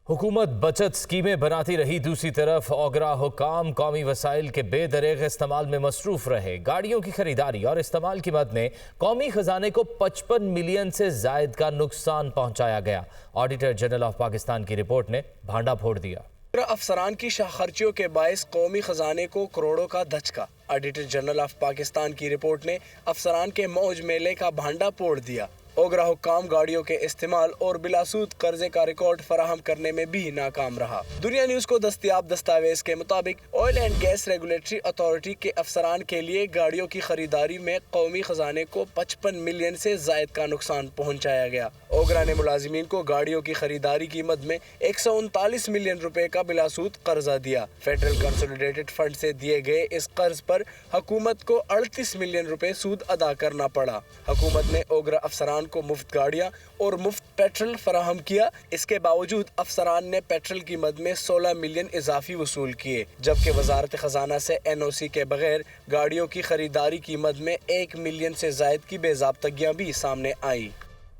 हुकूमत बचत स्कीमें बनाती रही, दूसरी तरफ ओगरा हुकाम कौमी वसाइल के बेदरेग इस्तेमाल में मसरूफ रहे। गाड़ियों की खरीदारी और इस्तेमाल की मद में कौमी खजाने को 55 मिलियन से जायद का नुकसान पहुंचाया गया। ऑडिटर जनरल ऑफ पाकिस्तान की रिपोर्ट ने भांडा फोड़ दिया। अफसरान की शाहखर्चियों के बायस कौमी खजाने को करोड़ों का धचका। ऑडिटर जनरल ऑफ पाकिस्तान की रिपोर्ट ने अफसरान के मौज मेले का भांडा फोड़ दिया। ओगरा हुक्काम गाड़ियों के इस्तेमाल और बिलासूद कर्जे का रिकॉर्ड फराहम करने में भी नाकाम रहा। दुनिया न्यूज को दस्तयाब दस्तावेज के मुताबिक oil and gas regulatory authority के अफसरान के लिए गाड़ियों की खरीदारी में कौमी खजाने को 55 मिलियन से जायद का नुकसान पहुंचाया गया। ओगरा ने मुलाजिमीन को गाड़ियों की खरीदारी की मद में 139 मिलियन रुपए का बिलासूद कर्जा दिया। फेडरल कंसोलिडेटेड फंड से दिए गए इस कर्ज पर हुकूमत को 38 मिलियन रुपए सूद अदा करना पड़ा। हुकूमत ने ओगरा अफसरान को मुफ्त गाड़ियां और मुफ्त पेट्रोल फराहम किया। इसके बावजूद अफसरान ने पेट्रोल की मद में 16 मिलियन इजाफी वसूल किए, जबकि वजारत खजाना से NOC के बगैर गाड़ियों की खरीदारी की मद में 1 मिलियन से जायद की बेज़ाब्तगियां भी सामने आई।